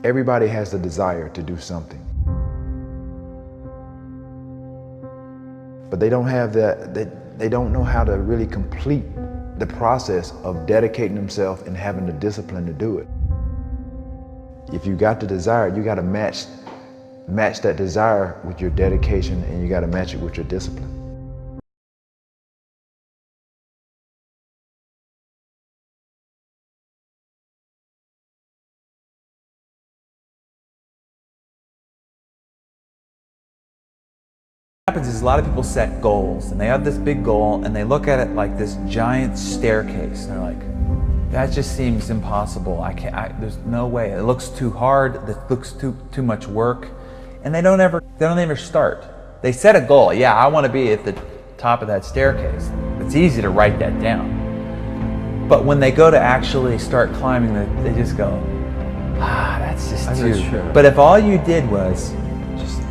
Everybody has the desire to do something, but they don't have they don't know how to really complete the process of dedicating themselves and having the discipline to do it. If you got the desire, you got to match that desire with your dedication, and you got to match it with your discipline. What happens is a lot of people set goals, and they have this big goal and they look at it like this giant staircase, and they're like, that just seems impossible. There's no way. It looks too hard. It looks too much work, and they don't ever start. They set a goal. Yeah, I want to be at the top of that staircase. It's easy to write that down, but when they go to actually start climbing, they just go, that's just too. True. But if all you did was just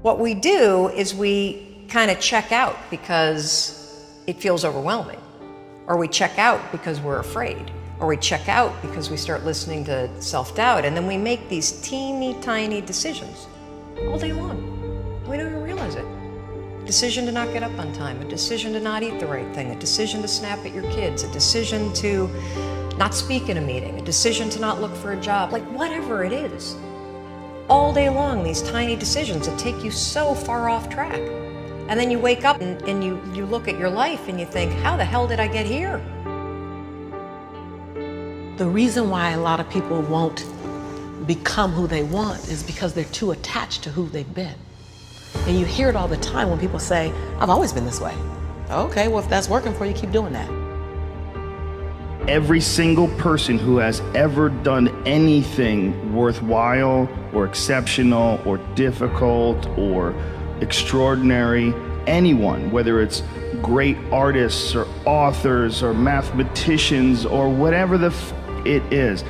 What we do is we kind of check out because it feels overwhelming, or we check out because we're afraid, or we check out because we start listening to self-doubt, and then we make these teeny tiny decisions all day long. We don't even realize it. A decision to not get up on time, a decision to not eat the right thing, a decision to snap at your kids, a decision to not speak in a meeting, a decision to not look for a job, like whatever it is. All day long, these tiny decisions that take you so far off track. And then you wake up and you look at your life and you think, how the hell did I get here? The reason why a lot of people won't become who they want is because they're too attached to who they've been. And you hear it all the time when people say, I've always been this way. Okay, well, if that's working for you, keep doing that. Every single person who has ever done anything worthwhile or exceptional or difficult or extraordinary, anyone, whether it's great artists or authors or mathematicians or whatever it is,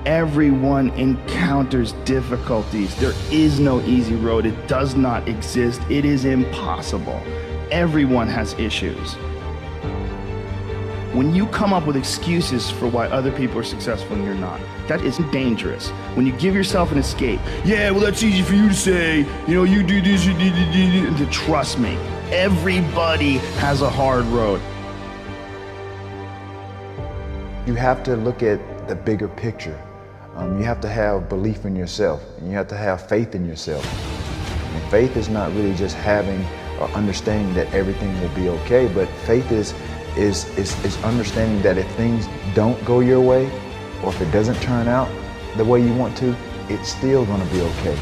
everyone encounters difficulties. There is no easy road. It does not exist. It is impossible. Everyone has issues. When you come up with excuses for why other people are successful and you're not, that is dangerous. When you give yourself an escape, yeah, well, that's easy for you to say, you do this, you do. Trust me, everybody has a hard road. You have to look at the bigger picture. You have to have belief in yourself, and you have to have faith in yourself. And faith is not really just having or understanding that everything will be okay, but faith is understanding that if things don't go your way, or if it doesn't turn out the way you want to, it's still going to be okay.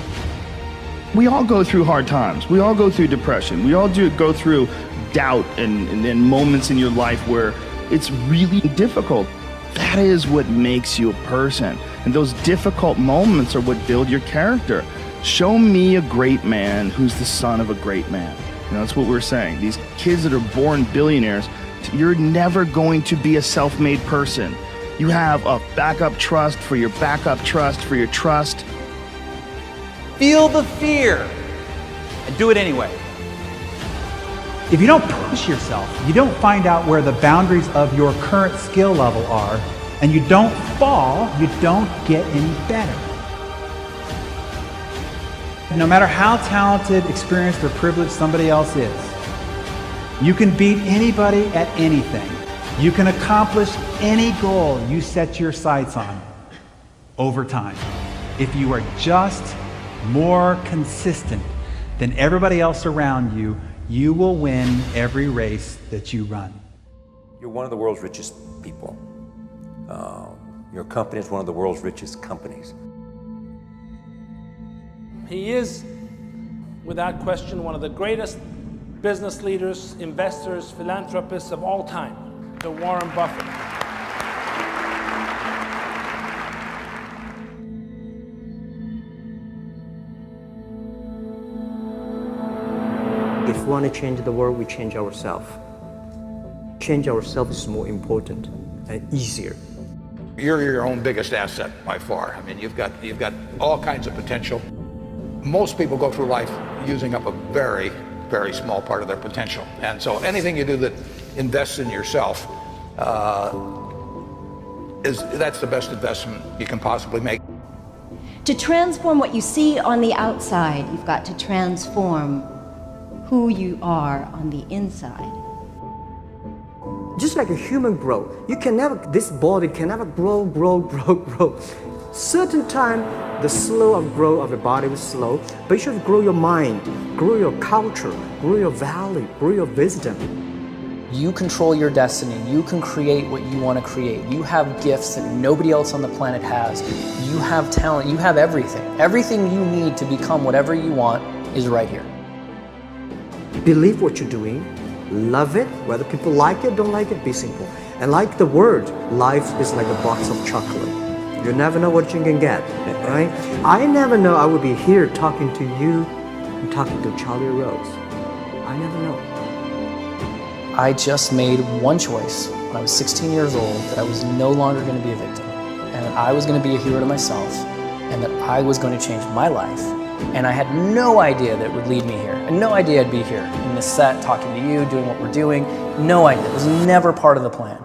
We all go through hard times. We all go through depression. We all go through doubt and then moments in your life where it's really difficult. That is what makes you a person. And those difficult moments are what build your character. Show me a great man who's the son of a great man. That's what we're saying. These kids that are born billionaires, you're never going to be a self-made person. You have a backup trust for your backup trust for your trust. feel the fear and do it anyway. If you don't push yourself, you don't find out where the boundaries of your current skill level are, and you don't fall, you don't get any better. No matter how talented, experienced, or privileged somebody else is, you can beat anybody at anything. You can accomplish any goal you set your sights on over time. If you are just more consistent than everybody else around you, you will win every race that you run. You're one of the world's richest people. Your company is one of the world's richest companies. He is, without question, one of the greatest business leaders, investors, philanthropists of all time, Sir Warren Buffett. we want to change the world, we change ourselves. Change ourselves is more important and easier. You're your own biggest asset by far. I mean, you've got all kinds of potential. Most people go through life using up a very, very small part of their potential. And so anything you do that invests in yourself, that's the best investment you can possibly make. To transform what you see on the outside, you've got to transform who you are on the inside. Just like a human grow, this body can never grow. Certain time, the slow of growth of the body is slow, but you should grow your mind, grow your culture, grow your value, grow your wisdom. You control your destiny. You can create what you want to create. You have gifts that nobody else on the planet has. You have talent. You have everything. Everything you need to become whatever you want is right here. Believe what you're doing. Love it. Whether people like it, don't like it, be simple. And like the word, life is like a box of chocolate. You never know what you can get, right? I never know I would be here talking to you and talking to Charlie Rose. I never know. I just made one choice when I was 16 years old that I was no longer going to be a victim, and that I was going to be a hero to myself, and that I was going to change my life. And I had no idea that it would lead me here, and no idea I'd be here in this set, talking to you, doing what we're doing. No idea. It was never part of the plan.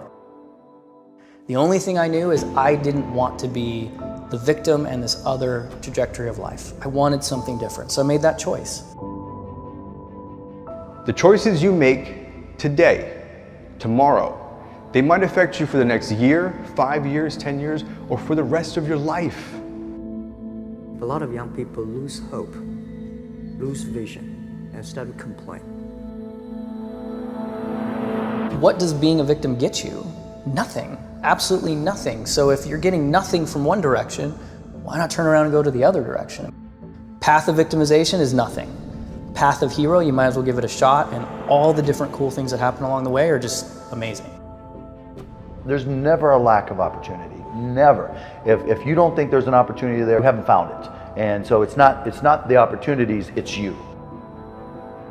The only thing I knew is I didn't want to be the victim and this other trajectory of life. I wanted something different, so I made that choice. The choices you make today, tomorrow, they might affect you for the next year, 5 years, 10 years, or for the rest of your life. A lot of young people lose hope, lose vision, and start to complain. What does being a victim get you? Nothing. Absolutely nothing. So if you're getting nothing from one direction, why not turn around and go to the other direction? Path of victimization is nothing. Path of hero, you might as well give it a shot, and all the different cool things that happen along the way are just amazing. There's never a lack of opportunity, never. If you don't think there's an opportunity there, you haven't found it. And so it's not the opportunities, it's you.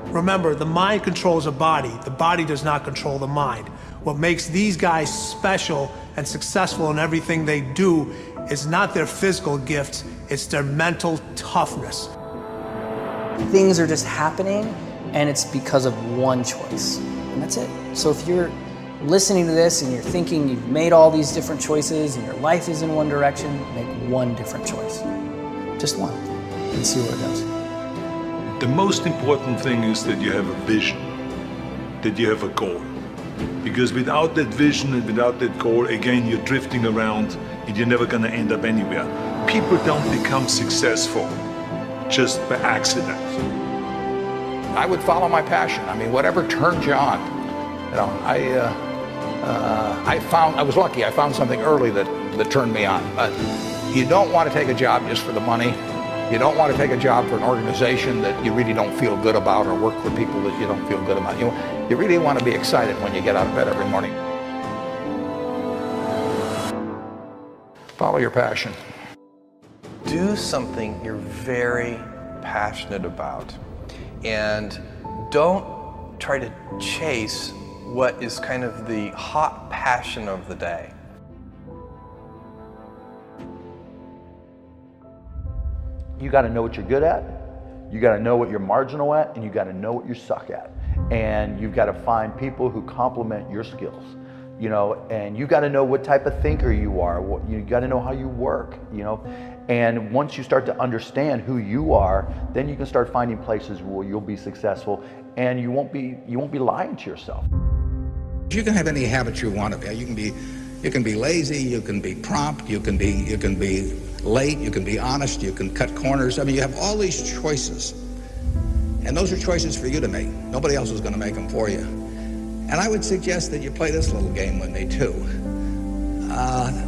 Remember, the mind controls the body does not control the mind. What makes these guys special and successful in everything they do is not their physical gifts, it's their mental toughness. Things are just happening, and it's because of one choice, and that's it. So if you're listening to this and you're thinking you've made all these different choices and your life is in one direction, make one different choice. Just one, and see where it goes. The most important thing is that you have a vision, that you have a goal. Because without that vision and without that goal, again, you're drifting around and you're never gonna end up anywhere. People don't become successful just by accident. I would follow my passion. I mean, whatever turns you on. You know, I was lucky. I found something early that turned me on. You don't want to take a job just for the money. You don't want to take a job for an organization that you really don't feel good about, or work for people that you don't feel good about. You really want to be excited when you get out of bed every morning. Follow your passion. Do something you're very passionate about, and don't try to chase what is kind of the hot passion of the day. You got to know what you're good at, you got to know what you're marginal at, and you got to know what you suck at. And you've got to find people who complement your skills, you know, and you got to know what type of thinker you are, you got to know how you work, you know. And once you start to understand who you are, then you can start finding places where you'll be successful, and you won't be lying to yourself. You can have any habit you want to be. You can be lazy, you can be prompt, you can be late, you can be honest, you can cut corners. I mean, you have all these choices. And those are choices for you to make. Nobody else is going to make them for you. And I would suggest that you play this little game with me too.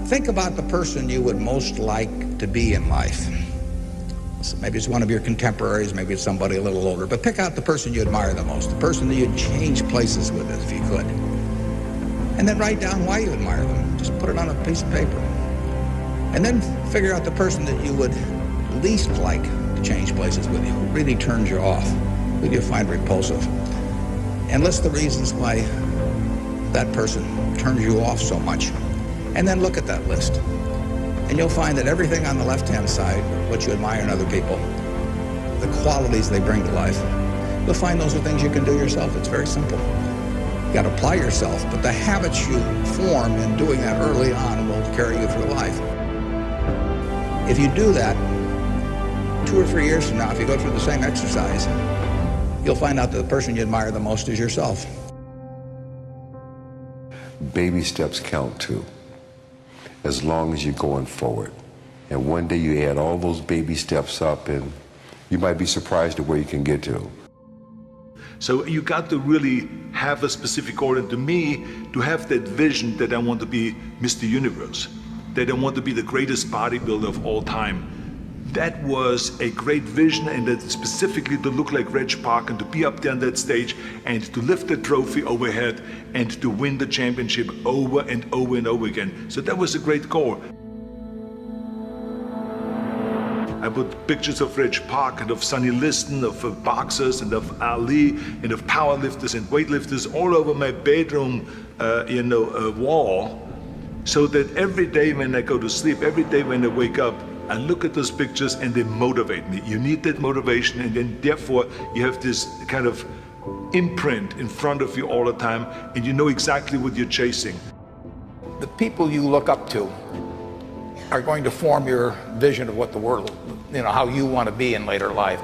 Think about the person you would most like to be in life. So maybe it's one of your contemporaries, maybe it's somebody a little older, but pick out the person you admire the most, the person that you'd change places with if you could. And then write down why you admire them. Just put it on a piece of paper. And then figure out the person that you would least like to change places with you, who really turns you off, who you find repulsive. and list the reasons why that person turns you off so much. And then look at that list. And you'll find that everything on the left-hand side, what you admire in other people, the qualities they bring to life, you'll find those are things you can do yourself. It's very simple. You got to apply yourself, but the habits you form in doing that early on will carry you through life. If you do that, 2 or 3 years from now, if you go through the same exercise, you'll find out that the person you admire the most is yourself. Baby steps count too, as long as you're going forward. And one day you add all those baby steps up and you might be surprised at where you can get to. So you got to really have a specific goal. And to me, to have that vision that I want to be Mr. Universe, that I want to be the greatest bodybuilder of all time, that was a great vision, and that specifically to look like Reg Park and to be up there on that stage and to lift the trophy overhead and to win the championship over and over and over again. So that was a great goal. I put pictures of Reg Park and of Sonny Liston, of boxers and of Ali and of powerlifters and weightlifters all over my bedroom wall, so that every day when I go to sleep, every day when I wake up, I look at those pictures and they motivate me. You need that motivation, and then therefore you have this kind of imprint in front of you all the time, and you know exactly what you're chasing. The people you look up to are going to form your vision of what the world, how you want to be in later life.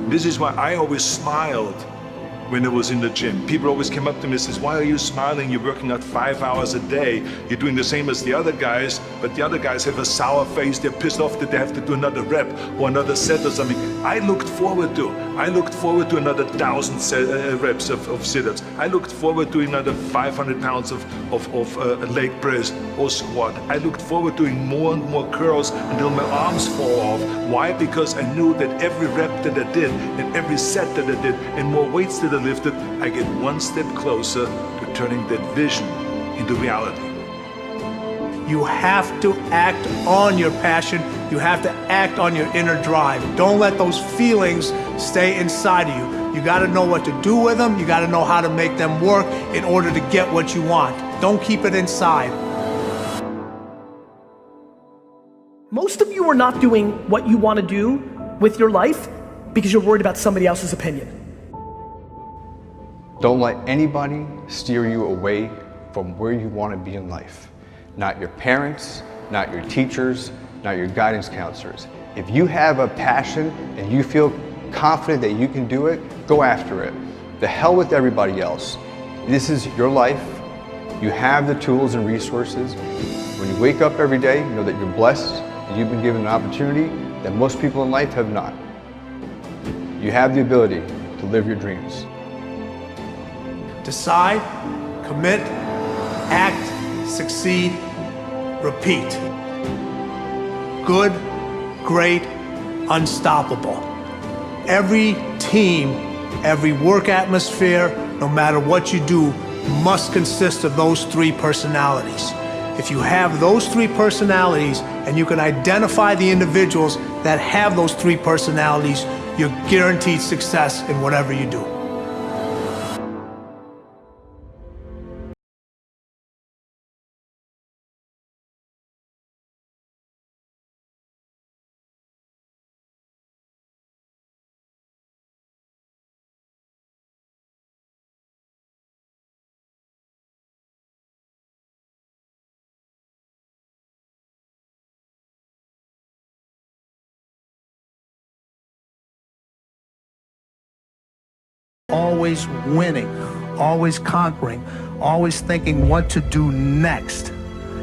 This is why I always smiled when I was in the gym. People always came up to me and says, "Why are you smiling? You're working out 5 hours a day. You're doing the same as the other guys, but the other guys have a sour face. They're pissed off that they have to do another rep or another set or something." I looked forward to another 1,000 reps of sit-ups. I looked forward to another 500 pounds of leg press or squat. I looked forward to doing more and more curls until my arms fall off. Why? Because I knew that every rep that I did and every set that I did and more weights that I lifted, I get one step closer to turning that vision into reality. You have to act on your passion. You have to act on your inner drive. Don't let those feelings stay inside of you. You got to know what to do with them. You got to know how to make them work in order to get what you want. Don't keep it inside. Most of you are not doing what you want to do with your life because you're worried about somebody else's opinion. Don't let anybody steer you away from where you want to be in life. Not your parents, not your teachers, not your guidance counselors. If you have a passion and you feel confident that you can do it, go after it. The hell with everybody else. This is your life. You have the tools and resources. When you wake up every day, know that you're blessed and you've been given an opportunity that most people in life have not. You have the ability to live your dreams. Decide, commit, act, succeed, repeat. Good, great, unstoppable. Every team, every work atmosphere, no matter what you do, must consist of those 3 personalities. If you have those 3 personalities and you can identify the individuals that have those 3 personalities, you're guaranteed success in whatever you do. Always winning, always conquering, always thinking what to do next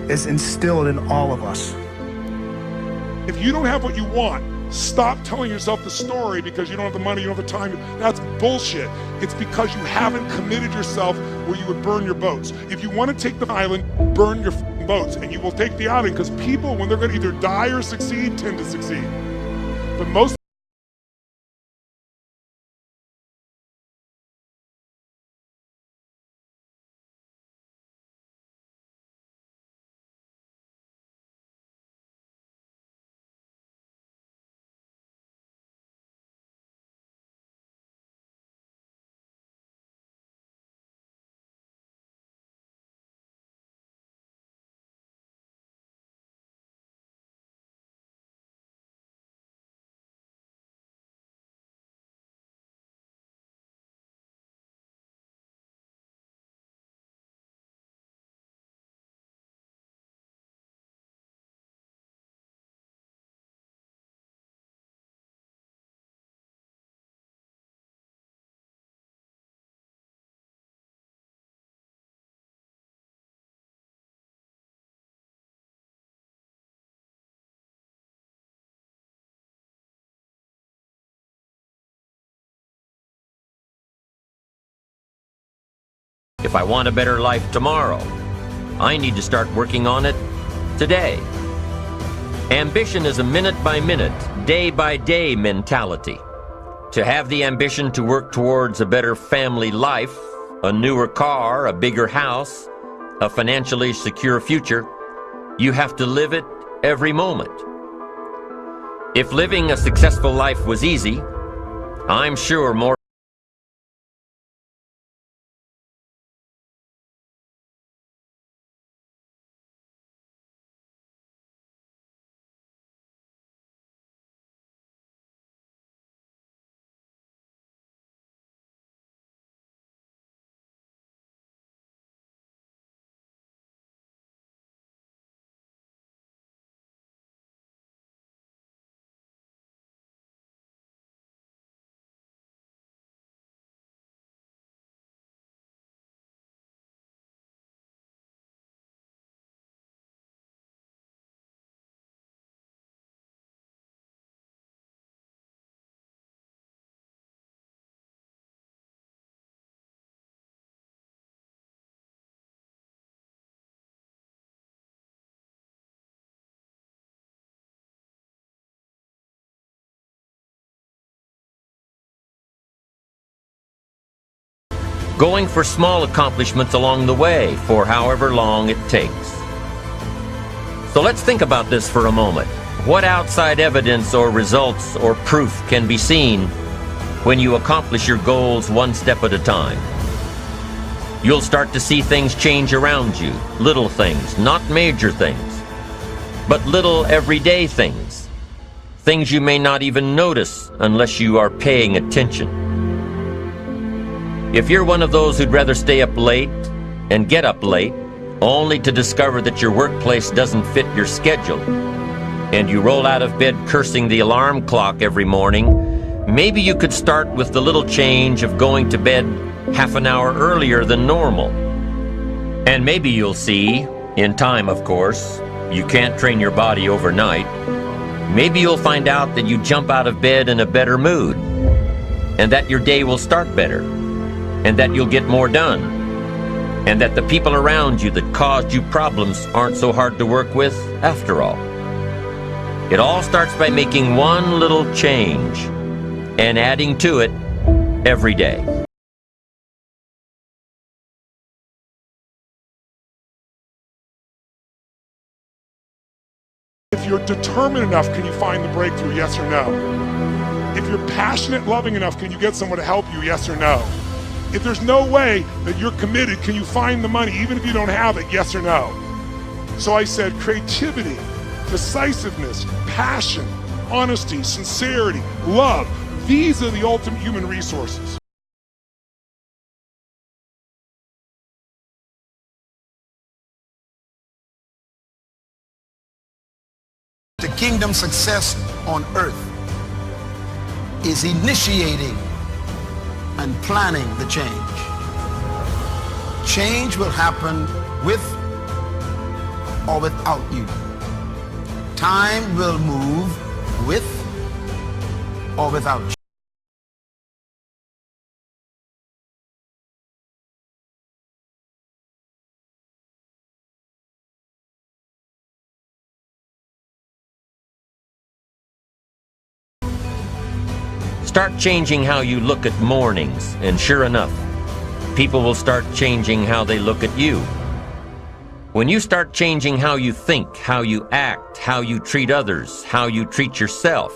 is instilled in all of us. If you don't have what you want, stop telling yourself the story because you don't have the money, you don't have the time. That's bullshit. It's because you haven't committed yourself where you would burn your boats. If you want to take the island, burn your boats, and you will take the island, because people, when they're going to either die or succeed, tend to succeed. But most If I want a better life tomorrow, I need to start working on it today. Ambition is a minute-by-minute, day-by-day mentality. To have the ambition to work towards a better family life, a newer car, a bigger house, a financially secure future, you have to live it every moment. If living a successful life was easy, I'm sure more going for small accomplishments along the way for however long it takes. So let's think about this for a moment. What outside evidence or results or proof can be seen when you accomplish your goals one step at a time? You'll start to see things change around you, little things, not major things, but little everyday things, things you may not even notice unless you are paying attention. If you're one of those who'd rather stay up late and get up late, only to discover that your workplace doesn't fit your schedule, and you roll out of bed cursing the alarm clock every morning, maybe you could start with the little change of going to bed half an hour earlier than normal. And maybe you'll see, in time of course, you can't train your body overnight, maybe you'll find out that you jump out of bed in a better mood, and that your day will start better, and that you'll get more done, and that the people around you that caused you problems aren't so hard to work with after all. It all starts by making one little change and adding to it every day. If you're determined enough, can you find the breakthrough? Yes or no? If you're passionate, loving enough, can you get someone to help you? Yes or no? If there's no way that you're committed, can you find the money even if you don't have it? Yes or no? So I said creativity, decisiveness, passion, honesty, sincerity, love. These are the ultimate human resources. The kingdom success on earth is initiating and planning the change. Change will happen with or without you. Time will move with or without you. Start changing how you look at mornings, and sure enough, people will start changing how they look at you. When you start changing how you think, how you act, how you treat others, how you treat yourself,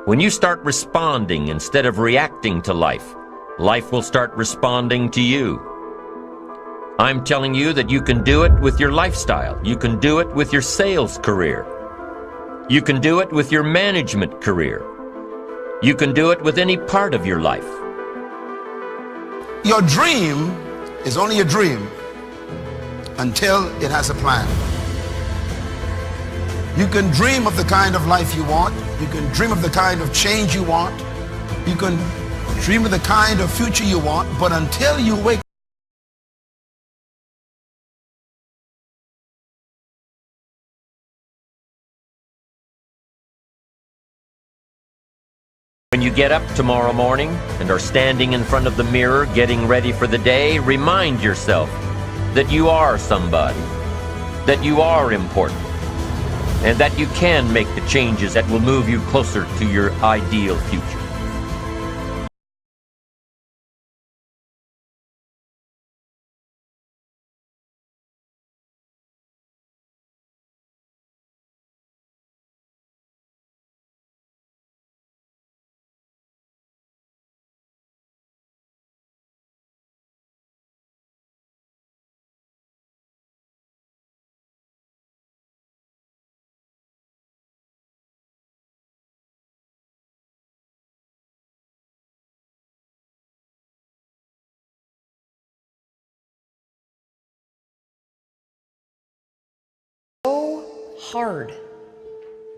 when you start responding instead of reacting to life, life will start responding to you. I'm telling you that you can do it with your lifestyle. You can do it with your sales career. You can do it with your management career. You can do it with any part of your life. Your dream is only a dream until it has a plan. You can dream of the kind of life you want. You can dream of the kind of change you want. You can dream of the kind of future you want, but until you wake When you you get up tomorrow morning and are standing in front of the mirror getting ready for the day, remind yourself that you are somebody, that you are important, and that you can make the changes that will move you closer to your ideal future. Hard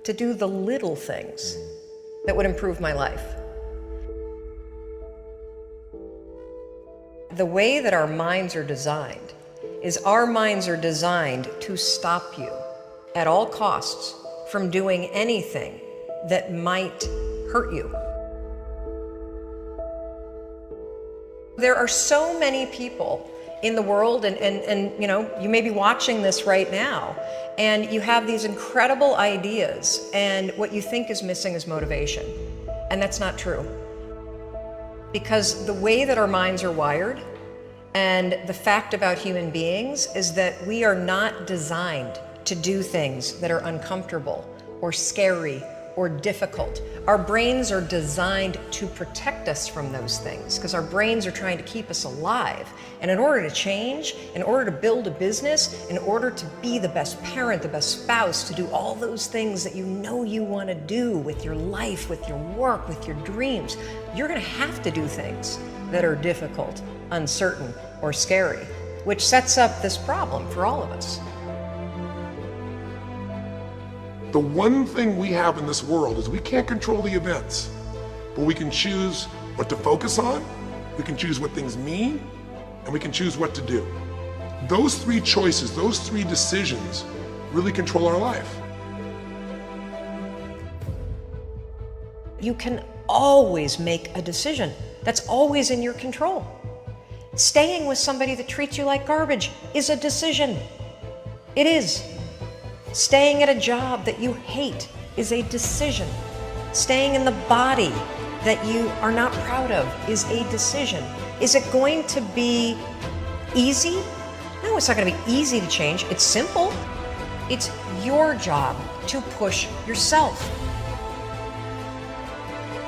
to do the little things that would improve my life. The way that our minds are designed is our minds are designed to stop you at all costs from doing anything that might hurt you. There are so many people in the world, and you know, you may be watching this right now, and you have these incredible ideas, and what you think is missing is motivation. And that's not true. Because the way that our minds are wired, and the fact about human beings, is that we are not designed to do things that are uncomfortable or scary or difficult. Our brains are designed to protect us from those things because our brains are trying to keep us alive. And in order to change, in order to build a business, in order to be the best parent, the best spouse, to do all those things that you know you want to do with your life, with your work, with your dreams, you're going to have to do things that are difficult, uncertain, or scary, which sets up this problem for all of us. The one thing we have in this world is we can't control the events, but we can choose what to focus on, we can choose what things mean, and we can choose what to do. Those three choices, those three decisions really control our life. You can always make a decision. That's always in your control. Staying with somebody that treats you like garbage is a decision. It is. Staying at a job that you hate is a decision. Staying in the body that you are not proud of is a decision. Is it going to be easy? No, it's not going to be easy to change. It's simple. It's your job to push yourself.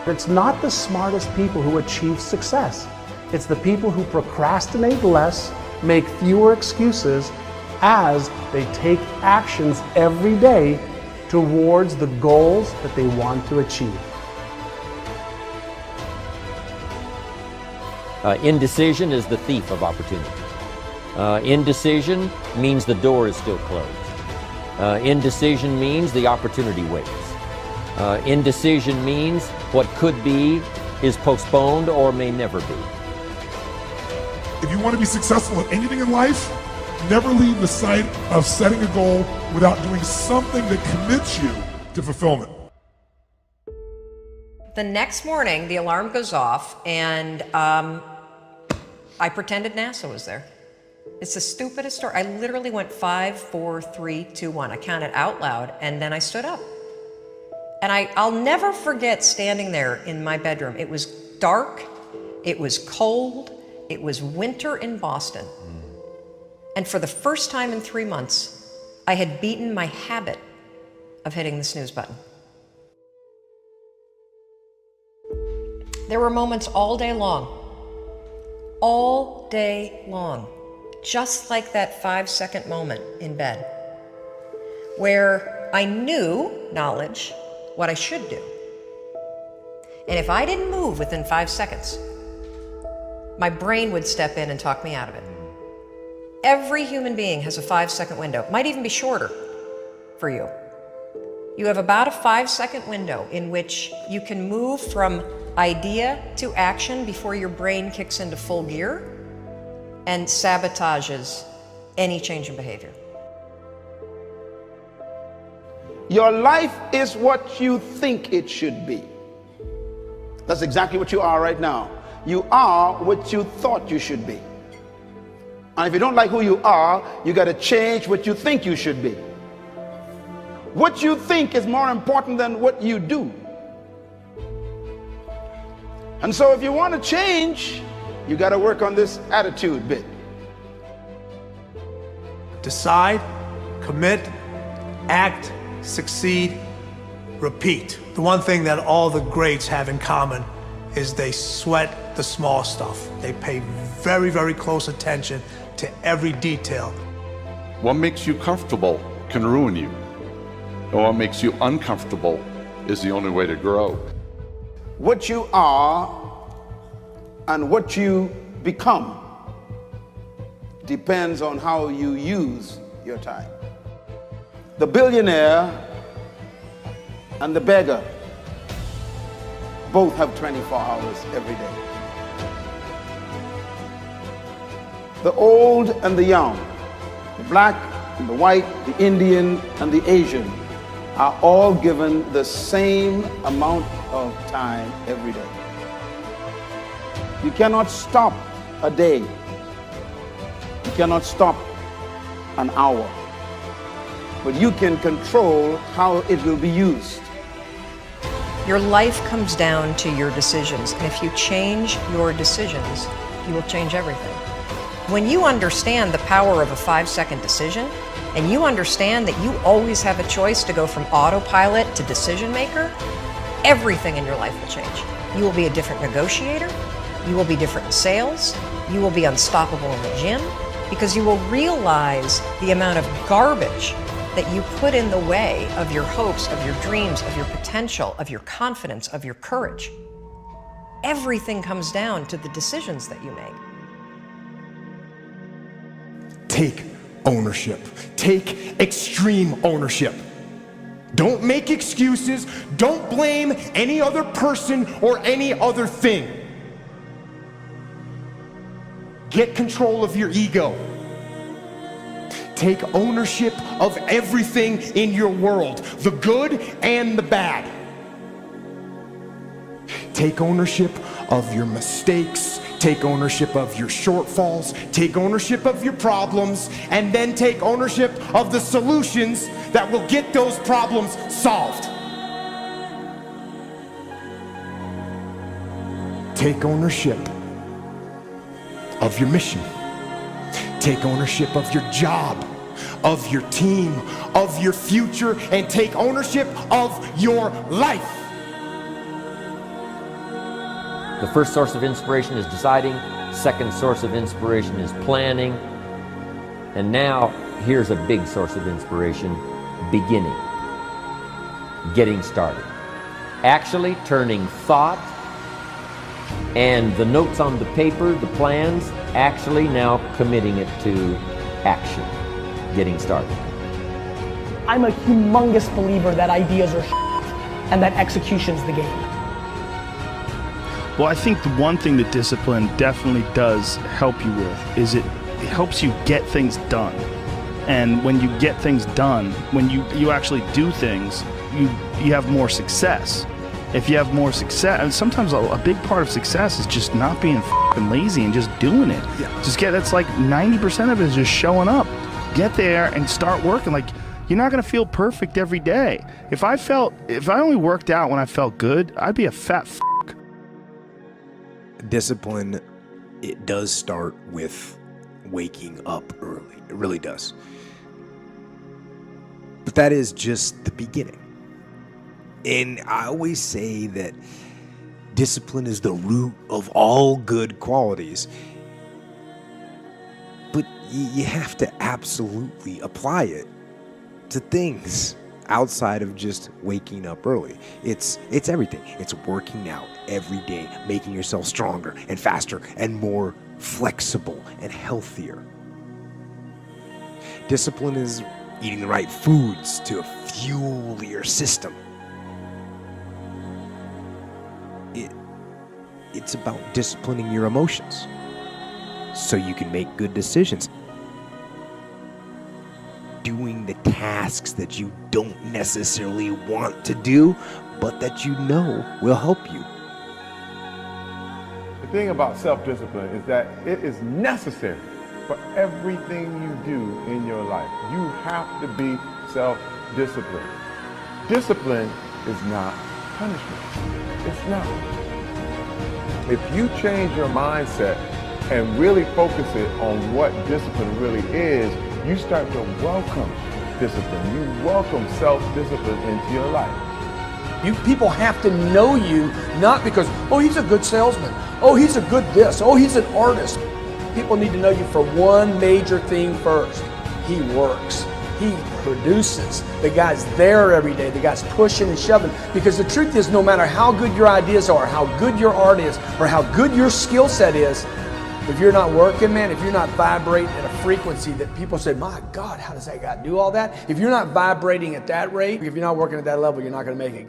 It's not the smartest people who achieve success. It's the people who procrastinate less, make fewer excuses, as they take actions every day towards the goals that they want to achieve. Indecision is the thief of opportunity. Indecision means the door is still closed. Indecision means the opportunity waits. Indecision means what could be is postponed or may never be. If you want to be successful in anything in life, never leave the sight of setting a goal without doing something that commits you to fulfillment. The next morning, the alarm goes off, and I pretended NASA was there. It's the stupidest story. I literally went 5, 4, 3, 2, 1. I counted out loud, and then I stood up. And I'll never forget standing there in my bedroom. It was dark, it was cold, it was winter in Boston. And for the first time in 3 months, I had beaten my habit of hitting the snooze button. There were moments all day long, just like that 5-second moment in bed, where I knew, knowledge, what I should do. And if I didn't move within 5 seconds, my brain would step in and talk me out of it. Every human being has a 5-second window. It might even be shorter for you. You have about a 5-second window in which you can move from idea to action before your brain kicks into full gear and sabotages any change in behavior. Your life is what you think it should be. That's exactly what you are right now. You are what you thought you should be. And if you don't like who you are, you got to change what you think you should be. What you think is more important than what you do. And so if you want to change, you got to work on this attitude bit. Decide, commit, act, succeed, repeat. The one thing that all the greats have in common is they sweat the small stuff. They pay very, very close attention to every detail. What makes you comfortable can ruin you. And what makes you uncomfortable is the only way to grow. What you are and what you become depends on how you use your time. The billionaire and the beggar both have 24 hours every day. The old and the young, the black and the white, the Indian and the Asian are all given the same amount of time every day. You cannot stop a day. You cannot stop an hour. But you can control how it will be used. Your life comes down to your decisions, and if you change your decisions, you will change everything. When you understand the power of a 5-second decision, and you understand that you always have a choice to go from autopilot to decision maker, everything in your life will change. You will be a different negotiator, you will be different in sales, you will be unstoppable in the gym, because you will realize the amount of garbage that you put in the way of your hopes, of your dreams, of your potential, of your confidence, of your courage. Everything comes down to the decisions that you make. Take ownership. Take extreme ownership. Don't make excuses. Don't blame any other person or any other thing. Get control of your ego. Take ownership of everything in your world, the good and the bad. Take ownership of your mistakes, take ownership of your shortfalls, take ownership of your problems, and then take ownership of the solutions that will get those problems solved. Take ownership of your mission. Take ownership of your job, of your team, of your future, and take ownership of your life. The first source of inspiration is deciding. Second source of inspiration is planning. And now, here's a big source of inspiration, beginning. Getting started. Actually turning thought and the notes on the paper, the plans, actually now committing it to action. Getting started. I'm a humongous believer that ideas are and that execution's the game. Well, I think the one thing that discipline definitely does help you with is it helps you get things done. And when you get things done, when you actually do things, you have more success. If you have more success, and sometimes a big part of success is just not being f***ing lazy and just doing it. Yeah. That's like 90% of it is just showing up. Get there and start working. Like, you're not gonna feel perfect every day. If I only worked out when I felt good, I'd be a fat f***. Discipline, it does start with waking up early. It really does. But that is just the beginning. And I always say that discipline is the root of all good qualities. But you have to absolutely apply it to things outside of just waking up early. It's everything. It's working out every day, making yourself stronger and faster and more flexible and healthier. Discipline is eating the right foods to fuel your system. It's about disciplining your emotions so you can make good decisions. Doing the tasks that you don't necessarily want to do, but that you know will help you. thing about self-discipline is that it is necessary for everything you do in your life. You have to be self-disciplined. Discipline is not punishment. It's not. If you change your mindset and really focus it on what discipline really is, you start to welcome discipline. You welcome self-discipline into your life. People have to know you, not because, oh, he's a good salesman. Oh, he's a good this. Oh, he's an artist. People need to know you for one major thing first. He works. He produces. The guy's there every day. The guy's pushing and shoving. Because the truth is, no matter how good your ideas are, how good your art is, or how good your skill set is, if you're not working, man, if you're not vibrating at a frequency that people say, my God, how does that guy do all that? If you're not vibrating at that rate, if you're not working at that level, you're not going to make it.